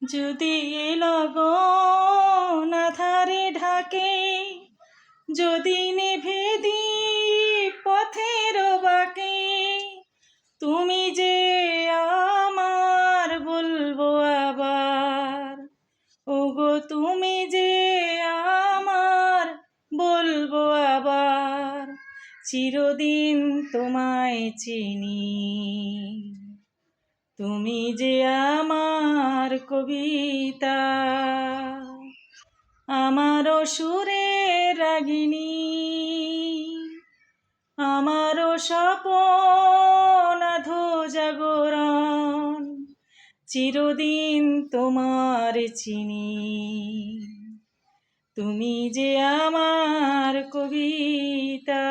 যদি লগন আধারে ঢাকে, যদি নিভে দীপ পথের বাঁকে, তুমি যে আমার বলবো আবার, ওগো তুমি যে আমার বলবো আবার, চিরদিন তোমায় চিনি। তুমি যে আমার কবিতা, আমারও সুরের রাগিনী, আমারও স্বপন আধো জাগরণ, চিরদিন তোমার চিনি। তুমি যে আমার কবিতা।